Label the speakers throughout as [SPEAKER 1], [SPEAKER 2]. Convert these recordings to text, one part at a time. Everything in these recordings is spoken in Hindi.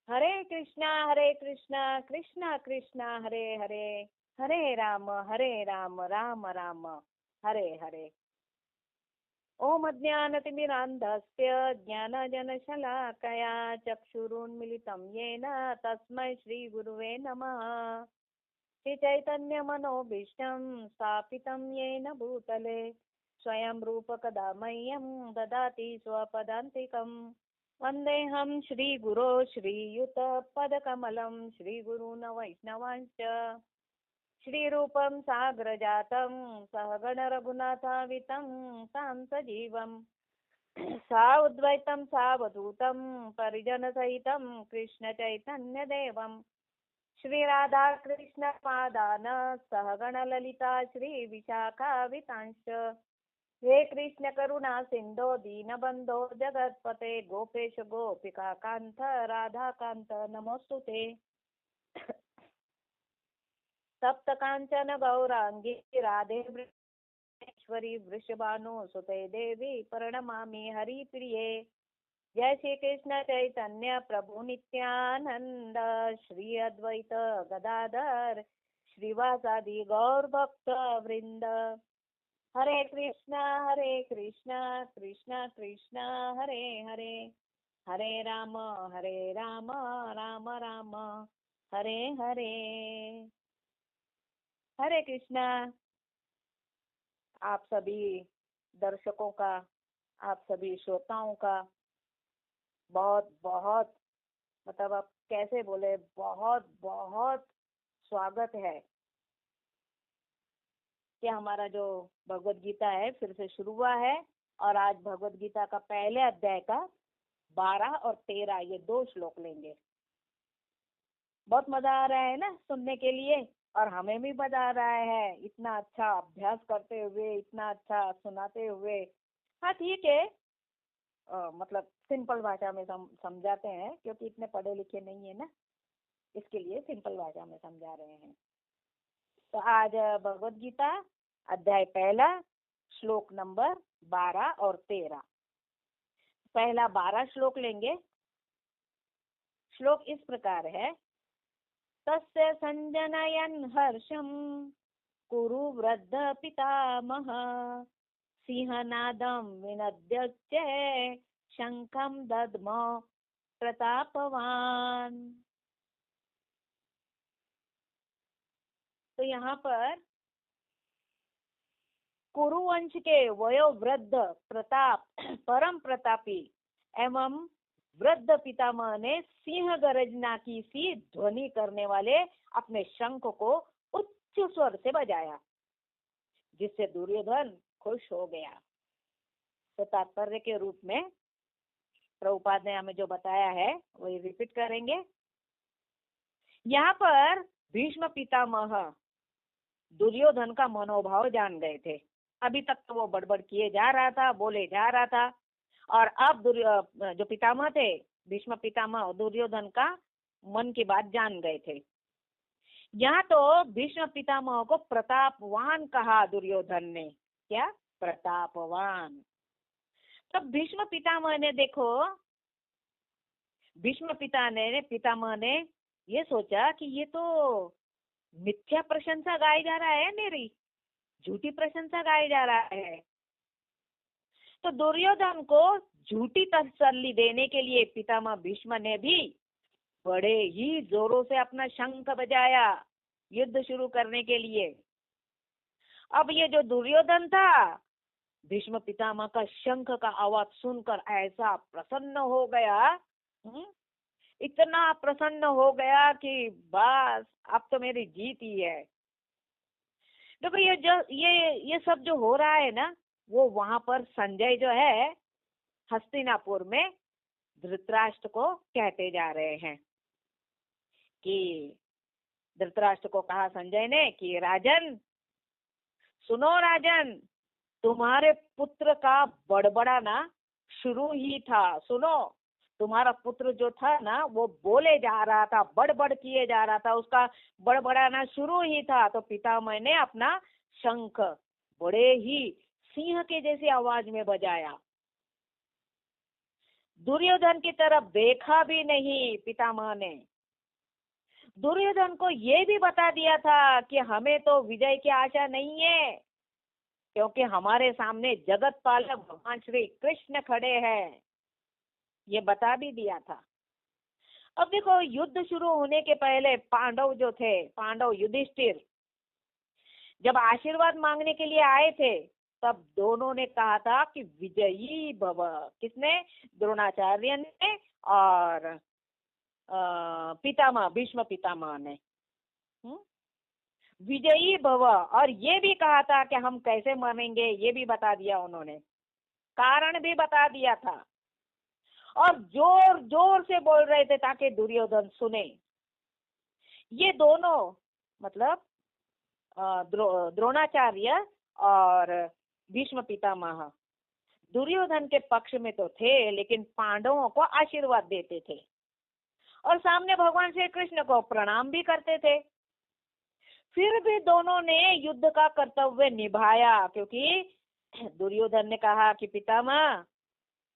[SPEAKER 1] हरे कृष्णा कृष्णा कृष्णा हरे हरे, हरे राम राम राम हरे हरे। ओम अज्ञानतिमिरान्धस्य ज्ञानजनशलाकया चक्षुरुन्मिलितं येन तस्मै श्रीगुरुवे नमः। श्रीचैतन्यमनोभीष्टं स्थापितं येन भूतले स्वयं रूपकदा मह्यं ददाति स्वपदान्तिकम्। वन्देऽहं श्रीगुरो श्रीयुतपदकमलं श्रीगुरून् वैष्णवांश्च श्रीरूपं साग्रजातं सहगण रघुनाथावितं तं सजीवं साद्वैतं सावधूतं परिजनसहितं कृष्णचैतन्यदेवं श्रीराधाकृष्णपादान् सहगण ललिता श्रीविशाखावितांश्च। हे कृष्ण करुणा सिंधो दीनबंधो जगतपते गोपेश गोपिका कांत राधा कांत नमोस्तुते। सप्त कांचन गौरांगी राधे वृषभेश्वरी वृषभानुसुते देवी प्रणमामि हरिप्रिये। जय श्री कृष्ण चैतन्य प्रभु नित्यानंद श्री अद्वैत गदाधर श्रीवासादि गौर भक्त वृंद। हरे कृष्णा कृष्णा कृष्णा हरे हरे, हरे राम राम राम हरे हरे। हरे कृष्णा। आप सभी दर्शकों का, आप सभी श्रोताओं का बहुत बहुत, मतलब आप कैसे बोले, बहुत बहुत स्वागत है कि हमारा जो भगवत गीता है फिर से शुरू हुआ है। और आज भगवत गीता का पहले अध्याय का 12 और 13 ये 2 श्लोक लेंगे। बहुत मजा आ रहा है ना सुनने के लिए, और हमें भी मजा आ रहा है इतना अच्छा अभ्यास करते हुए, इतना अच्छा सुनाते हुए। हाँ ठीक है, मतलब सिंपल भाषा में समझाते हैं क्योंकि इतने पढ़े लिखे नहीं है ना, इसके लिए सिंपल भाषा में समझा रहे हैं। तो आज भगवत गीता अध्याय पहला श्लोक नंबर 12 और 13। पहला 12 श्लोक लेंगे। श्लोक इस प्रकार है। तस्य संजनयन् हर्षं कुरु वृद्ध पितामह सिंहनादं विनद्य शंखं दद्म प्रतापवान। तो यहाँ पर कुरुवंश के वयोवृद्ध प्रताप परम प्रतापी एवं वृद्ध पितामह ने सिंह गर्जना की सी ध्वनि करने वाले अपने शंख को उच्च स्वर से बजाया, जिससे दुर्योधन खुश हो गया। तो तात्पर्य के रूप में प्रभुपाद ने हमें जो बताया है वही रिपीट करेंगे। यहाँ पर भीष्म पितामह दुर्योधन का मनोभाव जान गए थे। अभी तक तो वो बड़बड़ किए जा रहा था, बोले जा रहा था, और अब जो पितामह थे, भीष्म पितामह, दुर्योधन का मन की बात जान गए थे। यहाँ तो भीष्म पितामह को प्रतापवान कहा दुर्योधन ने। क्या? प्रतापवान। तब भीष्म पितामह ने देखो, भीष्म पितामह ने ये सोचा कि ये तो मिथ्या प्रशंसा गाई जा रहा है, मेरी झूठी प्रशंसा गाई जा रहा है। तो दुर्योधन को झूठी तसल्ली देने के लिए पितामह भीष्म ने भी बड़े ही जोरों से अपना शंख बजाया युद्ध शुरू करने के लिए। अब ये जो दुर्योधन था, भीष्म पितामह का शंख का आवाज सुनकर ऐसा प्रसन्न हो गया, इतना प्रसन्न हो गया कि बस अब तो मेरी जीत ही है। देखो ये सब जो हो रहा है ना, वो वहां पर संजय जो है हस्तिनापुर में धृतराष्ट्र को कहते जा रहे हैं कि धृतराष्ट्र को कहा संजय ने कि राजन सुनो, राजन तुम्हारे पुत्र का बड़बड़ाना शुरू ही था। सुनो, तुम्हारा पुत्र जो था ना वो बोले जा रहा था, बड़बड़ किए जा रहा था, उसका बड़बड़ाना शुरू ही था। तो पितामह ने अपना शंख बड़े ही सिंह के जैसी आवाज में बजाया। दुर्योधन की तरफ देखा भी नहीं पितामह ने। दुर्योधन को ये भी बता दिया था कि हमें तो विजय की आशा नहीं है, क्योंकि हमारे सामने जगत पालक भगवान श्री कृष्ण खड़े हैं। ये बता भी दिया था। अब देखो, युद्ध शुरू होने के पहले पांडव जो थे, पांडव युधिष्ठिर जब आशीर्वाद मांगने के लिए आए थे, तब दोनों ने कहा था कि विजयी भव। किसने? द्रोणाचार्य ने और पितामह, भीष्म पितामह ने। हम्म? विजयी भव। और ये भी कहा था कि हम कैसे मरेंगे, ये भी बता दिया उन्होंने, कारण भी बता दिया था। और जोर जोर से बोल रहे थे ताकि दुर्योधन सुने। ये दोनों, मतलब द्रोणाचार्य और भीष्म पितामह दुर्योधन के पक्ष में तो थे, लेकिन पांडवों को आशीर्वाद देते थे और सामने भगवान श्री कृष्ण को प्रणाम भी करते थे। फिर भी दोनों ने युद्ध का कर्तव्य निभाया, क्योंकि दुर्योधन ने कहा कि पितामह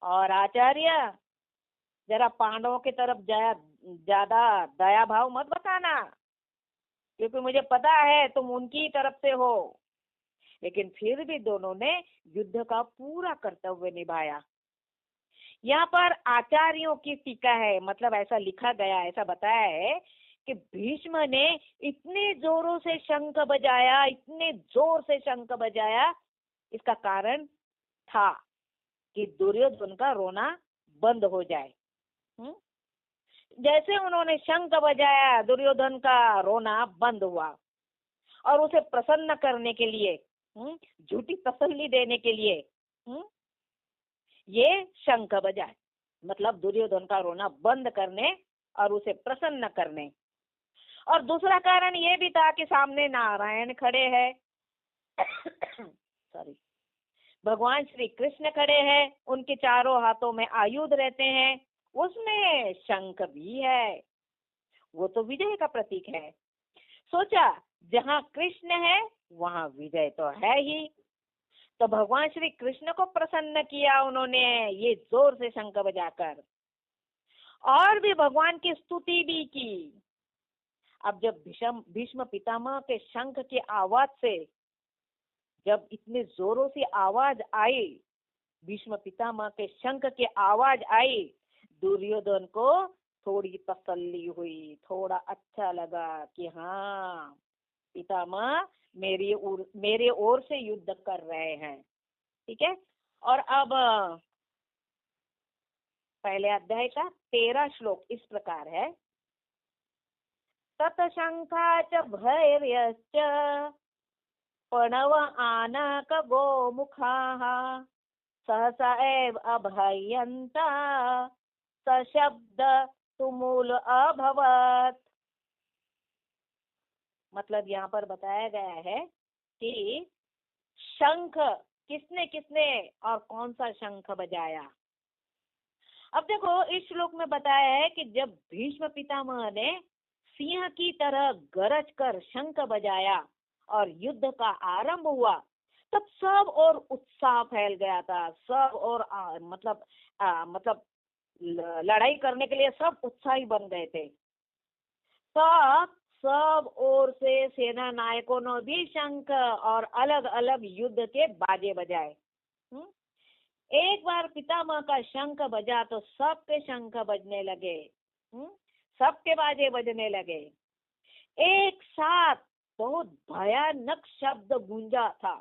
[SPEAKER 1] और आचार्य, जरा पांडवों की तरफ ज्यादा दया भाव मत बताना, क्योंकि मुझे पता है तुम उनकी तरफ से हो। लेकिन फिर भी दोनों ने युद्ध का पूरा कर्तव्य निभाया। यहाँ पर आचार्यों की टीका है, मतलब ऐसा लिखा गया, ऐसा बताया है कि भीष्म ने इतने जोरों से शंख बजाया, इतने जोर से शंख बजाया, इसका कारण था कि दुर्योधन का रोना बंद हो जाए। जैसे उन्होंने शंख बजाया, दुर्योधन का रोना बंद हुआ। और उसे प्रसन्न करने के लिए, झूठी तसल्ली देने के लिए ये शंख बजाए, मतलब दुर्योधन का रोना बंद करने और उसे प्रसन्न करने। और दूसरा कारण ये भी था कि सामने नारायण खड़े हैं सॉरी, भगवान श्री कृष्ण खड़े हैं, उनके चारों हाथों में आयुध रहते हैं, उसमें शंख भी है, वो तो विजय का प्रतीक है। सोचा, जहाँ कृष्ण है वहाँ विजय तो है ही। तो भगवान श्री कृष्ण को प्रसन्न किया उन्होंने ये जोर से शंख बजाकर, और भी भगवान की स्तुति भी की। अब जब भीष्म पितामह के शंख की आवाज से, जब इतने जोरों से आवाज आई, भीष्म पितामह के शंख की आवाज आई, दुर्योधन को थोड़ी तसल्ली हुई, थोड़ा अच्छा लगा कि हाँ, पितामह मेरे ओर से युद्ध कर रहे हैं। ठीक है। और अब पहले अध्याय का 13 श्लोक इस प्रकार है। ततशंखा च भैर्यश्च प्रणव आनक गोमुखाः सहसा एव अभयन्ता सशब्द तुमुल अभवत्। मतलब यहाँ पर बताया गया है कि शंख किसने किसने और कौन सा शंख बजाया। अब देखो, इस श्लोक में बताया है कि जब भीष्म पितामह ने सिंह की तरह गरज कर शंख बजाया और युद्ध का आरंभ हुआ, तब सब और उत्साह फैल गया था। सब और मतलब लड़ाई करने के लिए सब उत्साही बन गए थे। तब सब ओर से सेना नायकों ने भी शंख और अलग अलग युद्ध के बाजे बजाए। एक बार पितामह का शंख बजा तो सबके शंख बजने लगे, सबके बाजे बजने लगे। एक साथ बहुत भयानक शब्द गूंजा था।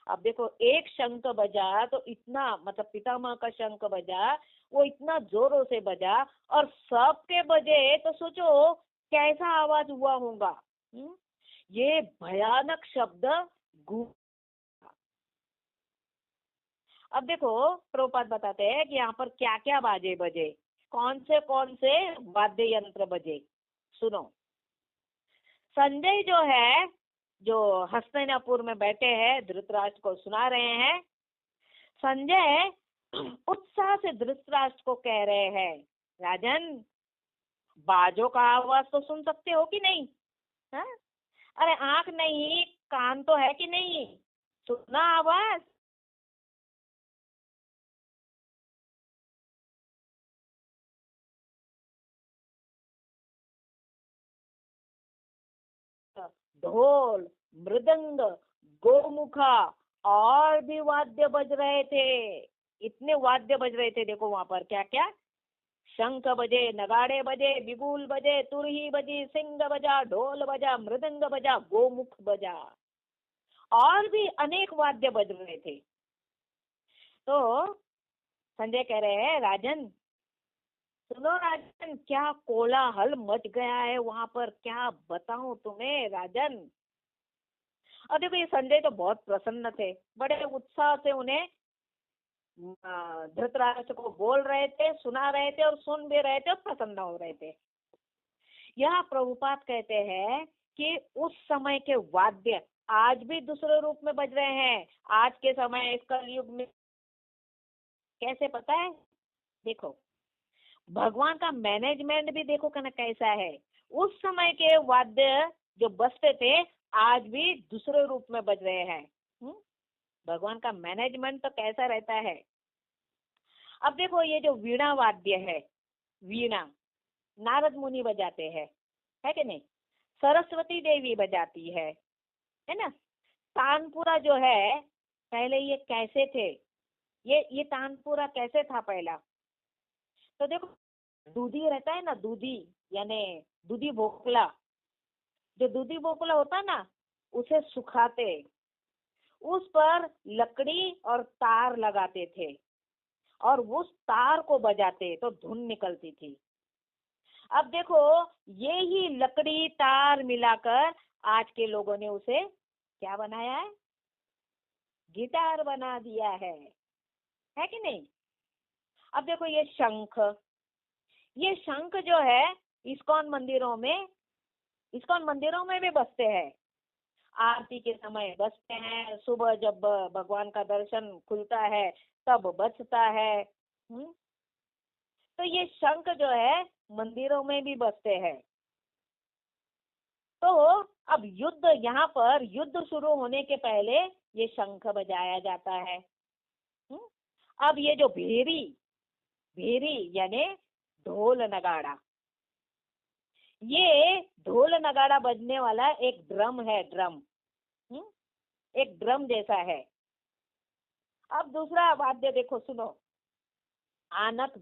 [SPEAKER 1] अब देखो, एक शंख बजा तो इतना, मतलब पितामह का शंख बजा, वो इतना जोरों से बजा और सबके बजे, तो सोचो कैसा आवाज हुआ होगा। ये भयानक शब्द अब देखो, प्रभुपाद बताते हैं कि यहाँ पर क्या क्या बाजे बजे, कौन से वाद्य यंत्र बजे। सुनो, संजय जो है, जो हस्तिनापुर में बैठे हैं, धृतराष्ट्र को सुना रहे हैं। संजय उत्साह से धृतराष्ट्र को कह रहे हैं, राजन, बाजों का आवाज तो सुन सकते हो कि नहीं? हा? अरे आंख नहीं, कान तो है कि नहीं? सुना आवाज? ढोल, मृदंग, गोमुखा और भी वाद्य बज रहे थे। इतने वाद्य बज रहे थे, देखो वहां पर क्या क्या, शंख बजे, नगाड़े बजे, बिगुल बजे, तुरही बजी, सिंग बजा, ढोल बजा, मृदंग बजा, गोमुख बजा और भी अनेक वाद्य बज रहे थे। तो संजय कह रहे हैं, राजन सुनो राजन, क्या कोलाहल मच गया है वहां पर, क्या बताऊं तुम्हें राजन। और देखो ये संजय तो बहुत प्रसन्न थे, बड़े उत्साह से उन्हें धृतराष्ट्र को बोल रहे थे, सुना रहे थे और सुन भी रहे थे और प्रसन्न हो रहे थे। यह प्रभुपाद कहते हैं कि उस समय के वाद्य आज भी दूसरे रूप में बज रहे हैं। आज के समय इस कलयुग में कैसे पता है, देखो भगवान का मैनेजमेंट भी देखो ना कैसा है। उस समय के वाद्य जो बजते थे आज भी दूसरे रूप में बज रहे हैं। भगवान का मैनेजमेंट तो कैसा रहता है। अब देखो ये जो वीणा वाद्य है, वीणा नारद मुनि बजाते हैं, है कि नहीं, सरस्वती देवी बजाती है ना। तानपुरा जो है, पहले ये कैसे थे, ये तानपुरा कैसे था पहला, तो देखो दूधी रहता है ना, दूधी यानी दूधी भोकला, जो दूधी भोकला होता ना उसे सुखाते, उस पर लकड़ी और तार लगाते थे और उस तार को बजाते तो धुन निकलती थी। अब देखो ये ही लकड़ी तार मिलाकर आज के लोगों ने उसे क्या बनाया है, गिटार बना दिया है कि नहीं। अब देखो ये शंख जो है इस्कॉन मंदिरों में भी बजते हैं। आरती के समय बजते हैं, सुबह जब भगवान का दर्शन खुलता है तब बजता है। तो ये शंख जो है मंदिरों में भी बजते हैं। तो अब यहाँ पर युद्ध शुरू होने के पहले ये शंख बजाया जाता है। अब ये जो भेरी यानी ढोल नगाड़ा, ये ढोल नगाड़ा बजने वाला एक ड्रम है, एक ड्रम जैसा है। अब दूसरा वाद्य देखो, सुनो, आनक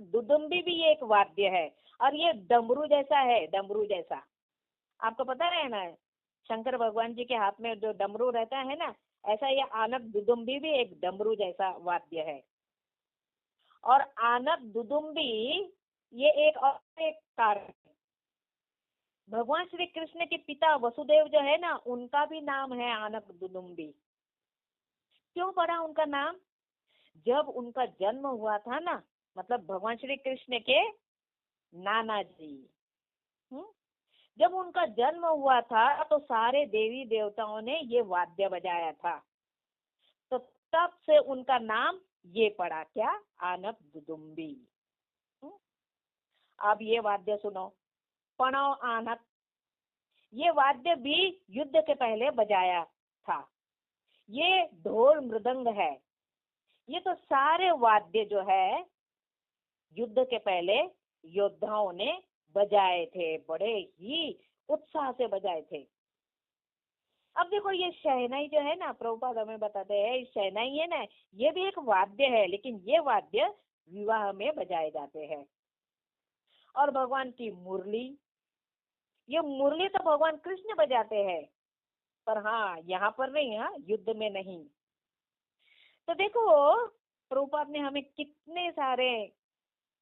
[SPEAKER 1] दुदुम्बी भी ये एक वाद्य है और ये डमरू जैसा है, डमरू जैसा। आपको पता है ना, शंकर भगवान जी के हाथ में जो डमरू रहता है ना, ऐसा ये आनक दुदुम्बी भी एक डमरू जैसा वाद्य है। और आनक दुदुम्बी ये एक कारण है। भगवान श्री कृष्ण के पिता वसुदेव जो है ना, उनका भी नाम है आनक दुदुम्बी। क्यों पड़ा उनका नाम, जब उनका जन्म हुआ था ना, मतलब भगवान श्री कृष्ण के नाना जी, जब उनका जन्म हुआ था तो सारे देवी देवताओं ने ये वाद्य बजाया था, तो तब से उनका नाम ये पड़ा, क्या, आनक दुदुम्बी। अब ये वाद्य सुनो, पणव आनक, ये वाद्य भी युद्ध के पहले बजाया था। ये ढोल मृदंग है, ये तो सारे वाद्य जो है युद्ध के पहले योद्धाओं ने बजाए थे, बड़े ही उत्साह से बजाए थे। अब देखो ये शहनाई जो है ना, प्रभुपाद हमें बताते हैं, शहनाई है ना, ये भी एक वाद्य है, लेकिन ये वाद्य विवाह में बजाए जाते हैं। और भगवान की मुरली, ये मुरली तो भगवान कृष्ण बजाते हैं, पर हाँ यहाँ पर नहीं, हाँ युद्ध में नहीं। तो देखो प्रभुपाद ने हमें कितने सारे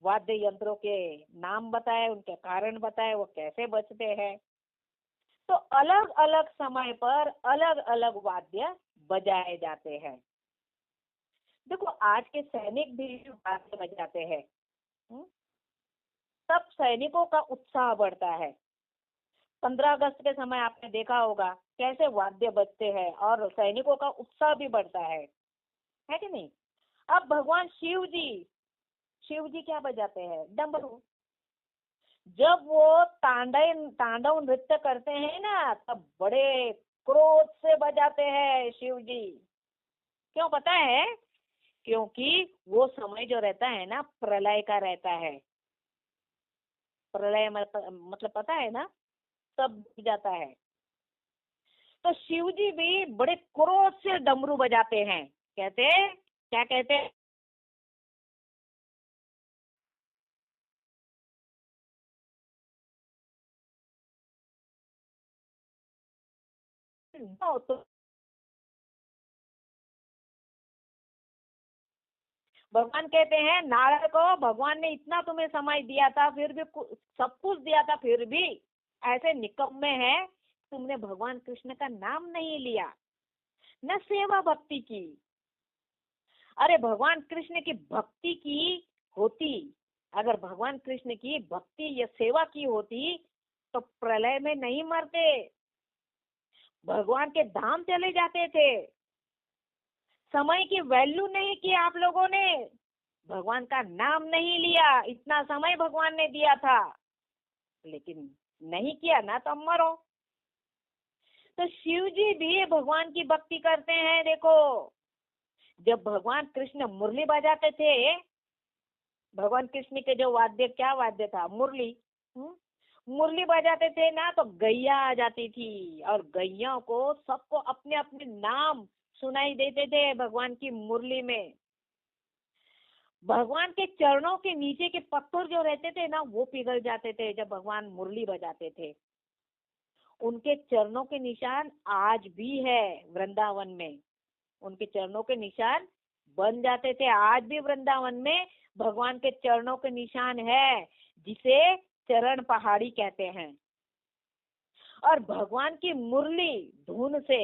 [SPEAKER 1] वाद्य यंत्रों के नाम बताए, उनके कारण बताए, वो कैसे बजते हैं। तो अलग अलग समय पर अलग अलग वाद्य बजाए जाते हैं। देखो आज के सैनिक भी वाद्य बजाते हैं, तब सैनिकों का उत्साह बढ़ता है। 15 अगस्त के समय आपने देखा होगा कैसे वाद्य बजते हैं और सैनिकों का उत्साह भी बढ़ता है कि नहीं। अब भगवान शिव जी क्या बजाते हैं, डमरू। जब वो तांडव नृत्य करते हैं ना, तब बड़े क्रोध से बजाते हैं शिव जी। क्यों पता है, क्योंकि वो समय जो रहता है ना प्रलय का रहता है। प्रलय मतलब पता है ना, सब डूब जाता है। तो शिव जी भी बड़े क्रोध से डमरू बजाते हैं, कहते क्या कहते हैं, तो भगवान कहते हैं नारद को, भगवान ने इतना तुम्हें समय दिया था, फिर भी सब कुछ दिया था, फिर भी ऐसे निकम्मे हैं, तुमने भगवान कृष्ण का नाम नहीं लिया, न सेवा भक्ति की। अरे भगवान कृष्ण की भक्ति की होती, अगर भगवान कृष्ण की भक्ति या सेवा की होती तो प्रलय में नहीं मरते, भगवान के धाम चले जाते थे। समय की वैल्यू नहीं की आप लोगों ने, भगवान का नाम नहीं लिया, इतना समय भगवान ने दिया था, लेकिन नहीं किया ना, तो मरो। तो शिव जी भी भगवान की भक्ति करते हैं। देखो, जब भगवान कृष्ण मुरली बजाते थे, भगवान कृष्ण के जो वाद्य, क्या वाद्य था, मुरली, मुरली बजाते थे ना, तो गैया आ जाती थी, और गैया को सबको अपने अपने नाम सुनाई देते थे भगवान की मुरली में। भगवान के चरणों के नीचे के पत्थर जो रहते थे ना, वो पिघल जाते थे जब भगवान मुरली बजाते थे। उनके चरणों के निशान आज भी है वृंदावन में, उनके चरणों के निशान बन जाते थे, आज भी वृंदावन में भगवान के चरणों के निशान है, जिसे चरण पहाड़ी कहते हैं। और भगवान की मुरली धुन से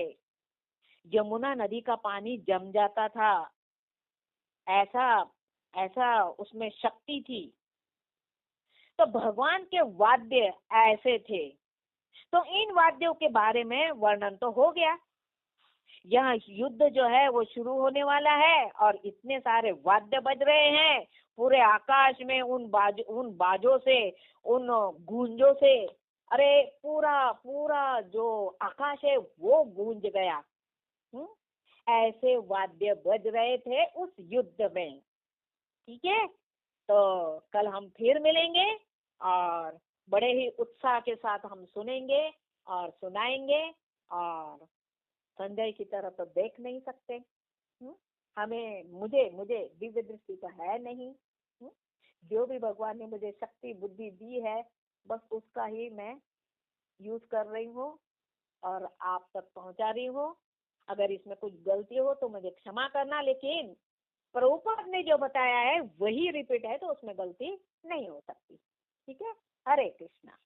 [SPEAKER 1] यमुना नदी का पानी जम जाता था, ऐसा ऐसा उसमें शक्ति थी। तो भगवान के वाद्य ऐसे थे। तो इन वाद्यों के बारे में वर्णन तो हो गया। यहाँ युद्ध जो है वो शुरू होने वाला है, और इतने सारे वाद्य बज रहे हैं पूरे आकाश में, उन बाजों से, उन गूंजों से, अरे पूरा पूरा जो आकाश है वो गूंज गया। ऐसे वाद्य बज रहे थे उस युद्ध में। ठीक है, तो कल हम फिर मिलेंगे, और बड़े ही उत्साह के साथ हम सुनेंगे और सुनाएंगे। और संजय की तरह तो देख नहीं सकते, हमें मुझे मुझे दिव्य दृष्टि तो है नहीं। जो भी भगवान ने मुझे शक्ति बुद्धि दी है, बस उसका ही मैं यूज कर रही हूँ और आप तक पहुंचा रही हूँ। अगर इसमें कुछ गलती हो तो मुझे क्षमा करना, लेकिन प्रभुपाद ने जो बताया है वही रिपीट है, तो उसमें गलती नहीं हो सकती। ठीक है, हरे कृष्णा।